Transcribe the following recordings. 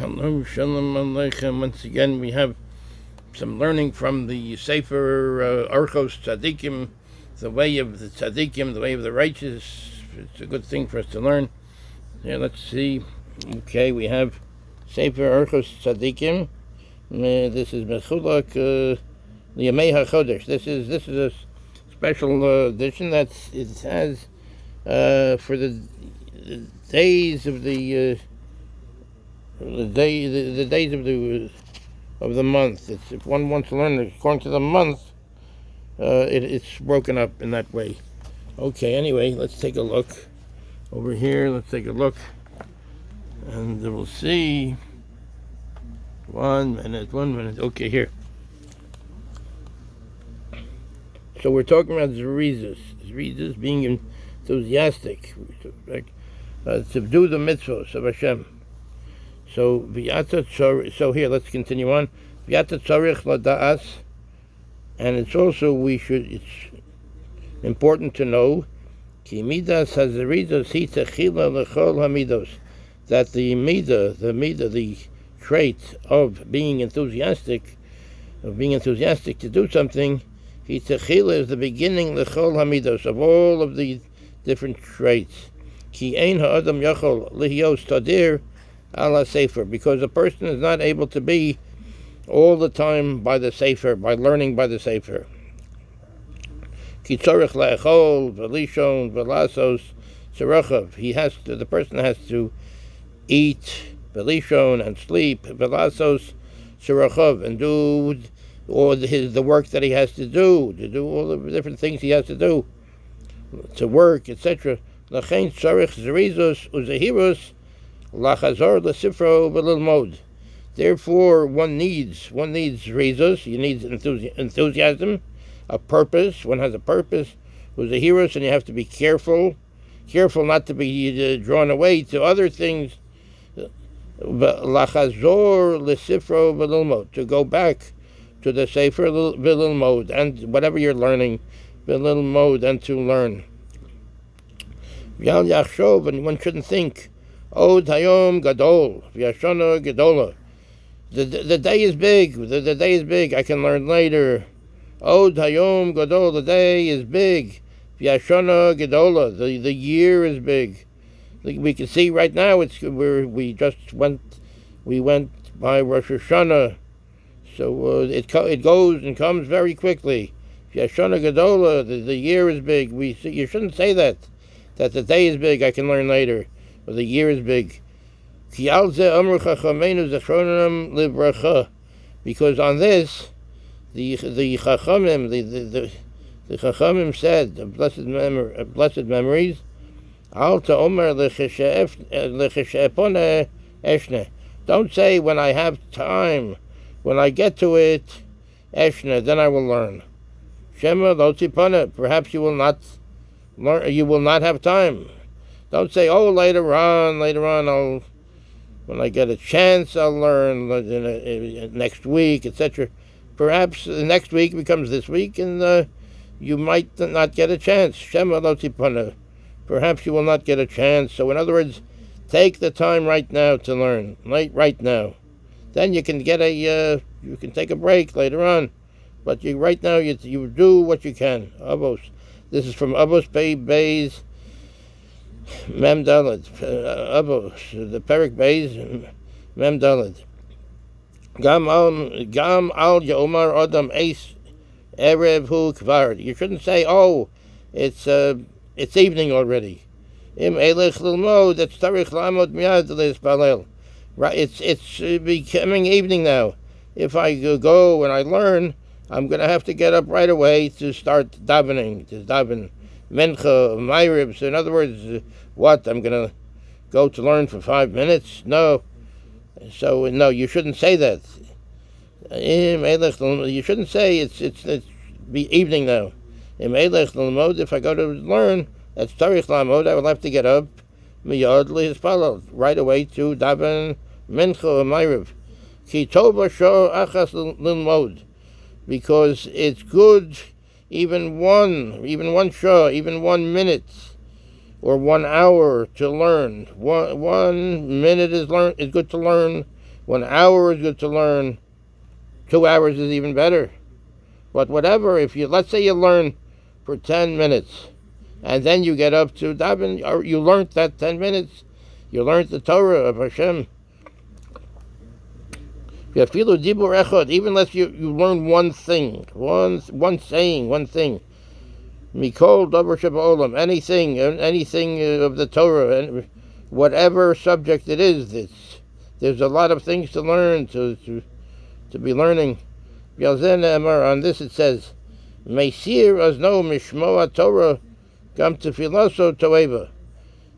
Hello, Shalom Aleichem. Once again, we have some learning from the Sefer Orchos, Tzaddikim, the way of the Tzaddikim, the way of the Righteous. It's a good thing for us to learn. Here, let's see. Okay, we have Sefer Orchos, Tzaddikim. This is Mechulak Yemei HaChodesh. This is a special edition that it has for the days of the days of the month. If one wants to learn according to the month, it's broken up in that way. Okay, anyway, let's take a look over here. Let's take a look, and we'll see. 1 minute. Okay, here. So we're talking about Zarizus. Zarizus being enthusiastic, to do the mitzvahs of HaShem. So here, let's continue on. And it's also it's important to know that the trait of being enthusiastic to do something, is the beginning of all of the different traits. Sefer, because a person is not able to be all the time by the Sefer, by learning by the Sefer. The person has to eat, and sleep, and do all the work that he has to do all the different things he has to do, to work, etc. Therefore, one needs Rightious. You need enthusiasm, a purpose. One has a purpose. And you have to be careful not to be drawn away to other things. To go back to the Sefer mode and whatever you're learning, mode, and to learn. And one shouldn't think, Od Hayom Gadol, V'Yashana Gedola. The day is big. The day is big. I can learn later. Od Hayom Gadol. The day is big. V'Yashana Gedola. The year is big. We can see right now. We went by Rosh Hashanah, so it goes and comes very quickly. V'Yashana Gedola. The year is big. You shouldn't say that the day is big. I can learn later. But the year is big. Because on this, the Chachamim said, blessed memories, don't say when I have time, when I get to it, then I will learn. Perhaps you will not learn. You will not have time. Don't say, later on, when I get a chance, I'll learn next week, etc. Perhaps the next week becomes this week, and you might not get a chance. Perhaps you will not get a chance. So in other words, take the time right now to learn, right now. Then you can you can take a break later on. But right now, you do what you can. Avos. This is from Avos Beis Mem Daled, the Perik Beis Mem Daled. Gam al Yomar Adam Eis Erev Hu Kvar. You shouldn't say, it's evening already. Im Elech Lilmo, that's Tarich Lamod Miyad Lispalel. Right, it's becoming evening now. If I go and I learn, I'm going to have to get up right away to start davening, to daven Mencha, Ma'ariv. So in other words, I'm going to go to learn for 5 minutes? No. So, no, you shouldn't say that. You shouldn't say it's be evening now. If I go to learn, that's Tarich Lamod, I will have to get up Miyad Lispalel, right away to daven Mencha, Ma'ariv. Ki tova sho achas lilmod. Because it's good even one shah, even 1 minute or 1 hour to learn. 1 minute is good to learn. 1 hour is good to learn. 2 hours is even better. But whatever, let's say you learn for 10 minutes, and then you get up to daven, or you learned that 10 minutes, you learned the Torah of HaShem. Even unless you learn one thing, one saying, one thing. Mikol davar sheba'olam, anything of the Torah, whatever subject it is, there's a lot of things to learn, to be learning. On this it says, Meisir azno mishmoa Torah gam tefilaso toeva.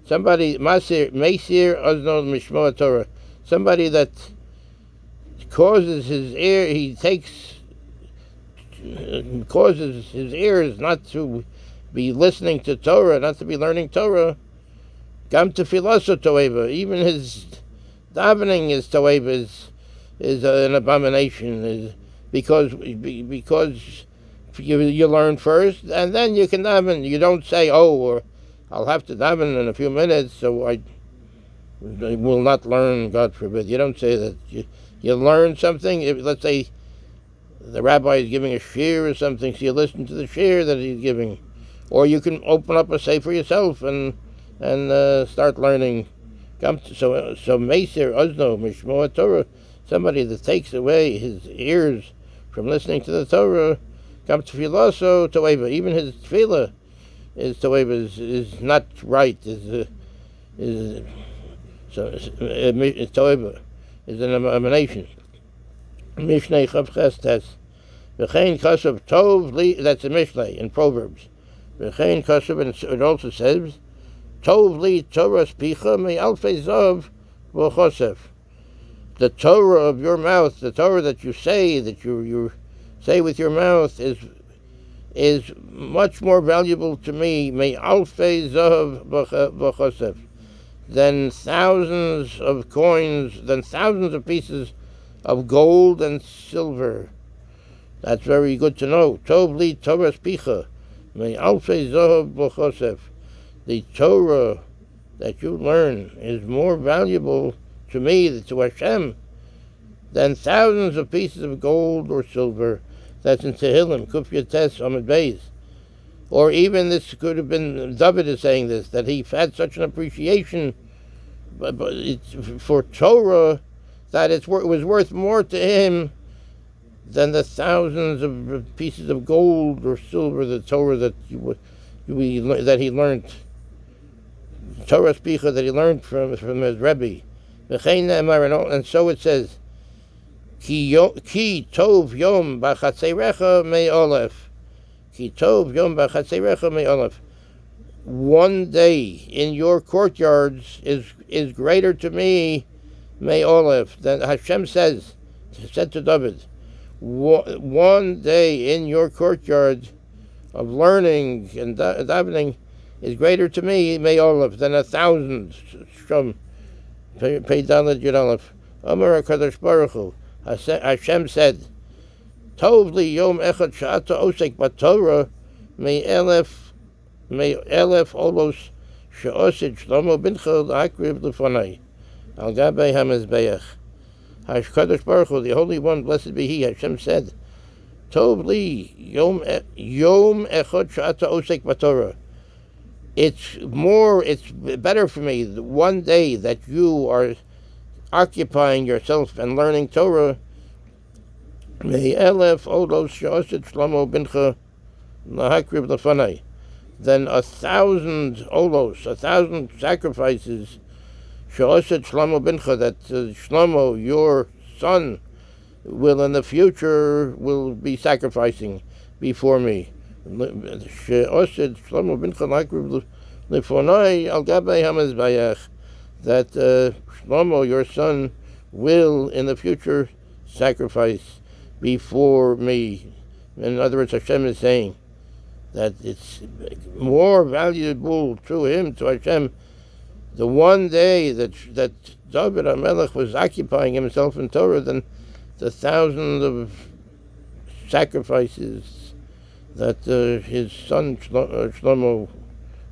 Somebody, Meisir azno mishmoa Torah. Somebody that causes his ears not to be listening to Torah, not to be learning Torah. Gam tefilaso toeva. Even his davening is toeva, is an abomination. Because you learn first, and then you can daven. You don't say, or I'll have to daven in a few minutes, so I will not learn, God forbid. You don't say that. You learn something. Let's say the rabbi is giving a shir or something, so you listen to the shir that he's giving. Or you can open up a Sefer yourself and start learning. So Meisir Ozno Mishmoa Torah, somebody that takes away his ears from listening to the Torah, comes to filaso toeva. Even his tefillah is toeva, is not right. Toeva is an abomination. Mishnei Chavches Tes. V'chein kasav tov li. That's a Mishnei in Proverbs. V'chein kasav, and it also says, tov li Torah spicha me alfei zav v'chosef. The Torah of your mouth, the Torah that you say say with your mouth, is much more valuable to me, me alfei zav v'chosef, than thousands of coins, than thousands of pieces of gold and silver. That's very good to know. Tov li Torah spicha, me alfei zav v'chosef. The Torah that you learn is more valuable to me, to HaShem, than thousands of pieces of gold or silver. That's in Tehillim, Kuf Yates Amud Beis. Or even this could have been, David is saying this, that he had such an appreciation for Torah that it was worth more to him than the thousands of pieces of gold or silver, the Torah that he learned, Torah Spicha that he learned from his Rebbe. And so it says, Ki tov yom b'chatzerecha me'olef. Ki tov yom b'chatzerecha me'olef. 1 day in your courtyards is greater to me, me'olef, than HaShem said to David. 1 day in your courtyard of learning and davening is greater to me, me'olef, than 1,000 shom. Pei Dalet Yud Aleph. Amar HaKadosh Baruch Hu. Hashem said, Tov li yom echad sha'ata osek b'Torah me'elef olos she'osid Shlomo bincha l'akriv l'fonai al gabei hamizbeach. HaKadosh Baruch Hu, the Holy One, blessed be He, Hashem said, Tov li yom echad sha'ata osek b'Torah. It's better for me 1 day that you are occupying yourself and learning Torah, than 1,000 olos, 1,000 sacrifices, that Shlomo, your son, will in the future will be sacrificing before me. That Shlomo, your son, will in the future sacrifice before me. In other words, Hashem is saying that it's more valuable to him, to Hashem, the 1 day that David HaMelech was occupying himself in Torah than the thousands of sacrifices that his son Shlomo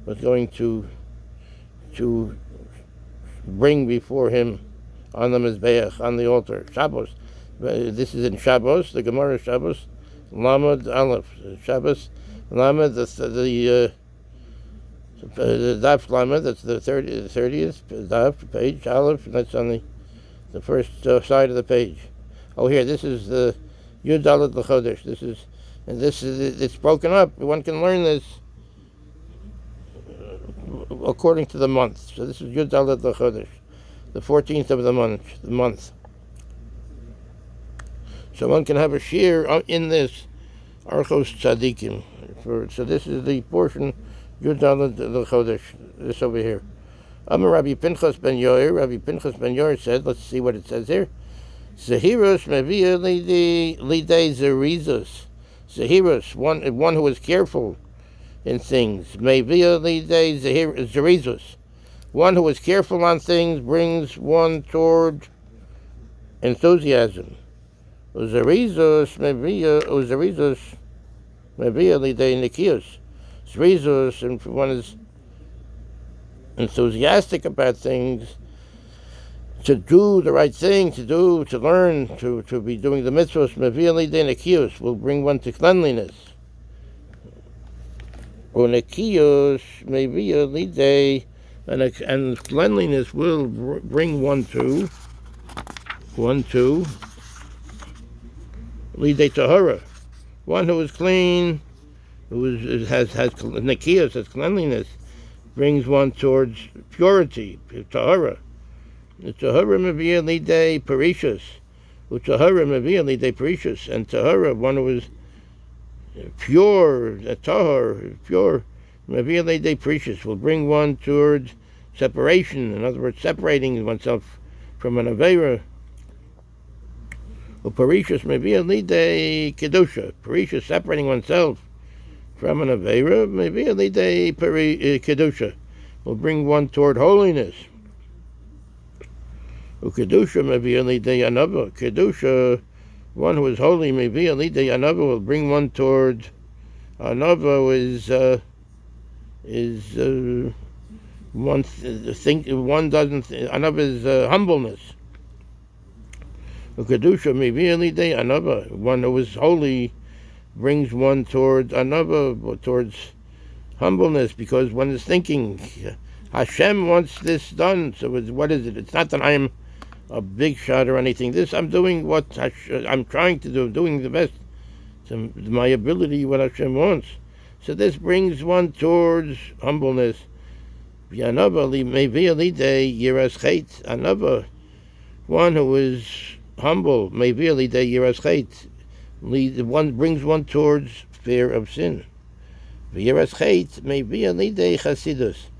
was going to bring before him on the Mizbeach, on the altar. Shabbos. This is in Shabbos, the Gemara Shabbos, Lamed Aleph. Shabbos, Lamed, the Daf Lamed, that's the 30th Daf, page, Aleph, and that's on the first side of the page. Oh, here, this is the Yud Dalet L'Chodesh. It's broken up. One can learn this according to the month. So this is Yud Dalet L'Chodesh, the 14th of the month. So one can have a share in this Archos Tzaddikim. So this is the portion Yud Dalet L'Chodesh. This over here. Amar Rabbi Pinchas ben Yair. Rabbi Pinchas ben Yair said, let's see what it says here. Zahirus mevia lidei zarizus. Zahirus, one who is careful in things. Mevia lidei zarizus. One who is careful on things brings one toward enthusiasm. Zarizus mevia lidei nikius. Zarizus, and one is enthusiastic about things, to do the right thing, to learn, to be doing the mitzvahs, mevia lidei nikius, will bring one to cleanliness. Or nikius mevia lidei, and cleanliness will bring one to lidei tahara. One who is clean, who has nikius, has cleanliness, brings one towards purity, tahara. Tahara mevia lidei parishus. Tahara mevia lidei parishus. And tahara, one who is pure, pure, mevia lidei parishus, will bring one towards separation. In other words, separating oneself from an aveira. Parishus mevia lidei kedusha. Parishus, separating oneself from an aveira, mevia lidei kedusha, will bring one toward holiness. Kedusha mevia lidei anava. Kedusha, one who is holy, mevia lidei anava, will bring one toward anava. Anava is humbleness. Kedusha mevia lidei anava. One who is holy brings one towards anava, towards humbleness, because one is thinking, HaShem wants this done. So what is it? It's not that I am a big shot or anything. I'm doing what I'm trying to do, doing the best to my ability, what HaShem wants. So this brings one towards humbleness. Anava, one who is humble, one brings one towards fear of sin. Yiras chet may be a lidei chasidus.